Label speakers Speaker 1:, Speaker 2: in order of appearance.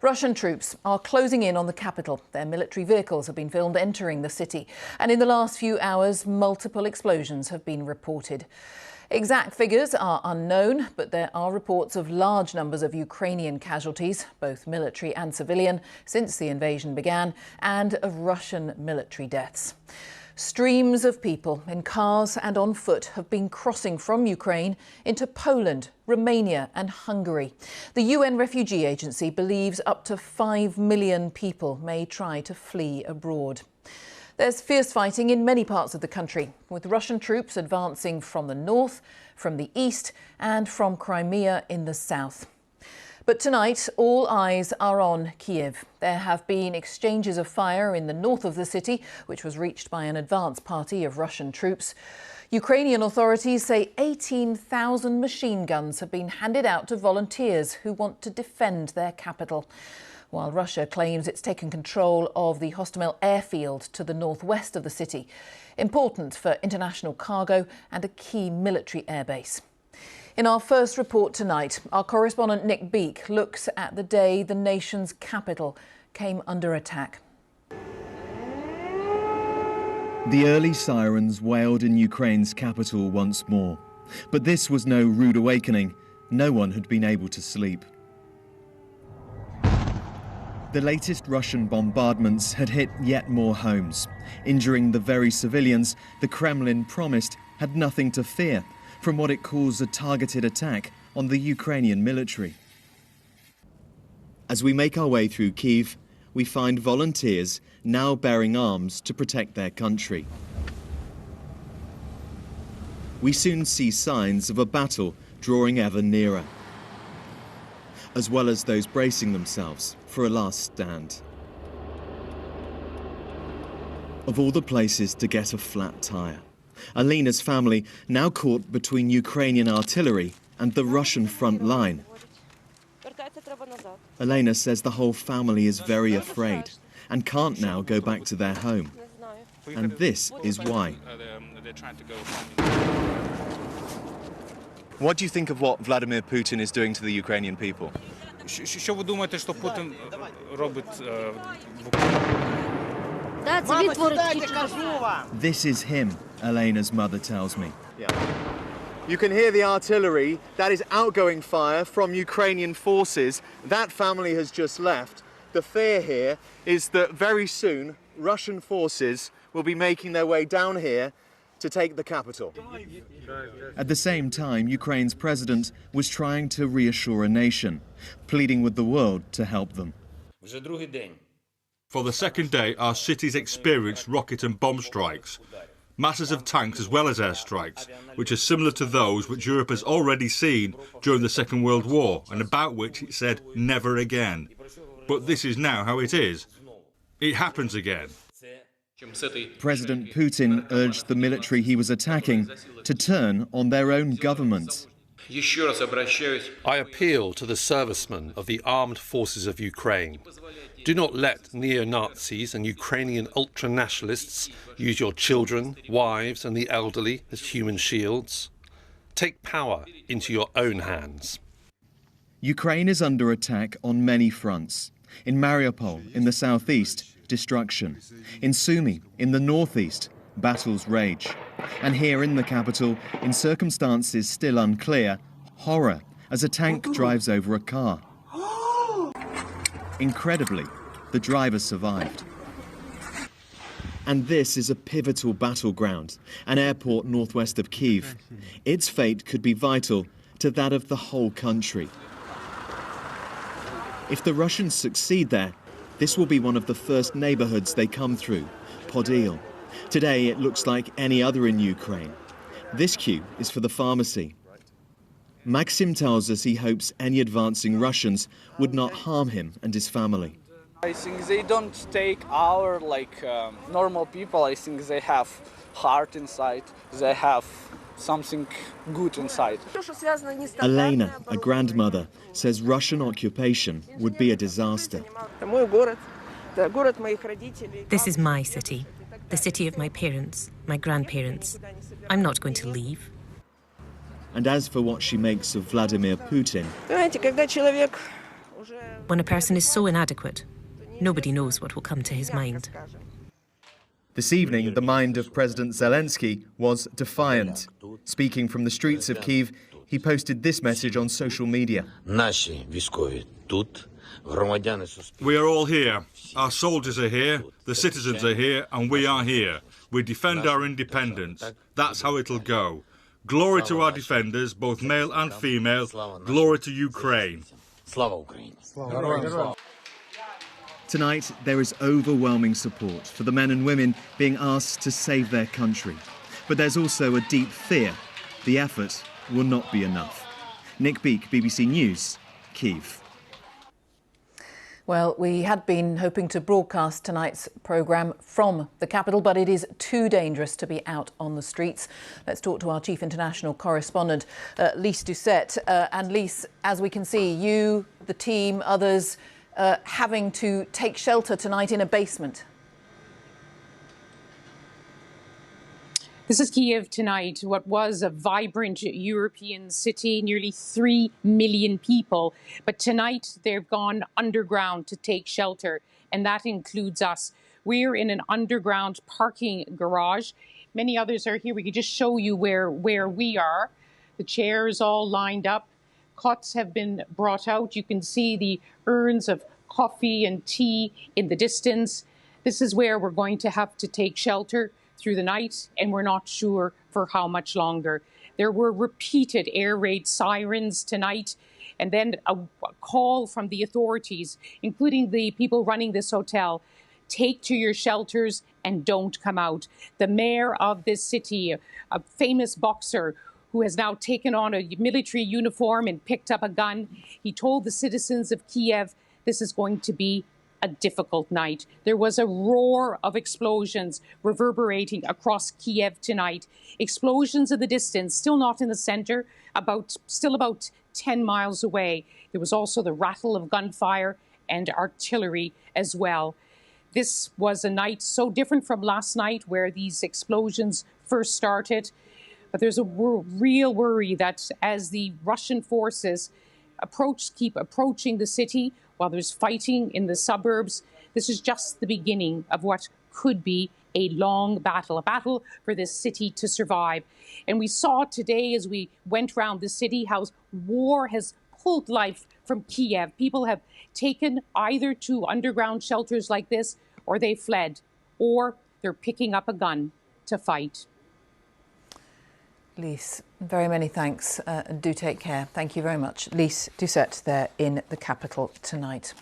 Speaker 1: Russian troops are closing in on the capital. Their military vehicles have been filmed entering the city. And in the last few hours, multiple explosions have been reported. Exact figures are unknown, but there are reports of large numbers of Ukrainian casualties, both military and civilian, since the invasion began, and of Russian military deaths. Streams of people in cars and on foot have been crossing from Ukraine into Poland, Romania and Hungary. The UN Refugee Agency believes up to 5 million people may try to flee abroad. There's fierce fighting in many parts of the country, with Russian troops advancing from the north, from the east and from Crimea in the south. But tonight, all eyes are on Kyiv. There have been exchanges of fire in the north of the city, which was reached by an advance party of Russian troops. Ukrainian authorities say 18,000 machine guns have been handed out to volunteers who want to defend their capital, while Russia claims it's taken control of the Hostomel airfield to the northwest of the city, important for international cargo and a key military airbase. In our first report tonight, our correspondent Nick Beak looks at the day the nation's capital came under attack.
Speaker 2: The early sirens wailed in Ukraine's capital once more. But this was no rude awakening. No one had been able to sleep. The latest Russian bombardments had hit yet more homes. Injuring the very civilians the Kremlin promised had nothing to fear from what it calls a targeted attack on the Ukrainian military. As we make our way through Kyiv, we find volunteers now bearing arms to protect their country. We soon see signs of a battle drawing ever nearer, as well as those bracing themselves for a last stand. Of all the places to get a flat tire, Alena's family now caught between Ukrainian artillery and the Russian front line. Elena says the whole family is very afraid and can't now go back to their home. And this is why. What do you think of what Vladimir Putin is doing to the Ukrainian people?
Speaker 3: Що ви думаєте, що Путін робить?
Speaker 2: This is him, Elena's mother tells me. You can hear the artillery. That is outgoing fire from Ukrainian forces. That family has just left. The fear here is that very soon Russian forces will be making their way down here to take the capital. At the same time, Ukraine's president was trying to reassure a nation, pleading with the world to help them.
Speaker 4: For the second day, our cities experienced rocket and bomb strikes. Masses of tanks as well as airstrikes, which are similar to those which Europe has already seen during the Second World War and about which it said never again. But this is now how it is. It happens again.
Speaker 2: President Putin urged the military he was attacking to turn on their own government.
Speaker 5: I appeal to the servicemen of the armed forces of Ukraine. Do not let neo-Nazis and Ukrainian ultra-nationalists use your children, wives and the elderly as human shields. Take power into your own hands.
Speaker 2: Ukraine is under attack on many fronts. In Mariupol, in the southeast, destruction. In Sumy, in the northeast, battles rage. And here in the capital, in circumstances still unclear, horror as a tank drives over a car. Incredibly, the driver survived. And this is a pivotal battleground, an airport northwest of Kyiv. Its fate could be vital to that of the whole country. If the Russians succeed there, this will be one of the first neighborhoods they come through, Podil. Today it looks like any other in Ukraine. This queue is for the pharmacy. Maxim tells us he hopes any advancing Russians would not harm him and his family.
Speaker 6: I think they don't take our normal people. I think they have heart inside. They have something good inside.
Speaker 2: Elena, a grandmother, says Russian occupation would be a disaster.
Speaker 7: This is my city, the city of my parents, my grandparents. I'm not going to leave.
Speaker 2: And as for what she makes of Vladimir Putin,
Speaker 7: When a person is so inadequate, nobody knows what will come to his mind.
Speaker 2: This evening, the mind of President Zelensky was defiant. Speaking from the streets of Kyiv, he posted this message on social media.
Speaker 4: We are all here. Our soldiers are here, the citizens are here, and we are here. We defend our independence. That's how it'll go. Glory to our defenders, both male and female. Glory to Ukraine.
Speaker 2: Tonight, there is overwhelming support for the men and women being asked to save their country. But there's also a deep fear the effort will not be enough. Nick Beak, BBC News, Kyiv.
Speaker 1: Well, we had been hoping to broadcast tonight's programme from the capital, but it is too dangerous to be out on the streets. Let's talk to our chief international correspondent, Lise Doucet. And Lise, as we can see, you, the team, others having to take shelter tonight in a basement.
Speaker 8: This is Kyiv tonight, what was a vibrant European city, nearly 3 million people. But tonight they've gone underground to take shelter, and that includes us. We're in an underground parking garage. Many others are here. We could just show you where we are. The chairs all lined up. Cots have been brought out. You can see the urns of coffee and tea in the distance. This is where we're going to have to take shelter through the night, and we're not sure for how much longer. There were repeated air raid sirens tonight, and then a call from the authorities, including the people running this hotel: take to your shelters and don't come out. The mayor of this city, a famous boxer who has now taken on a military uniform and picked up a gun, he told the citizens of Kyiv this is going to be a difficult night. There was a roar of explosions reverberating across Kyiv tonight. Explosions in the distance, still not in the center, still about 10 miles away. There was also the rattle of gunfire and artillery as well. This was a night so different from last night, where these explosions first started. But there's a real worry that as the Russian forces keep approaching the city, while there's fighting in the suburbs, this is just the beginning of what could be a long battle, a battle for this city to survive. And we saw today, as we went around the city, how war has pulled life from Kyiv. People have taken either to underground shelters like this, or they fled, or they're picking up a gun to fight.
Speaker 1: Lise, very many thanks. Do take care. Thank you very much. Lise Doucet there in the capital tonight.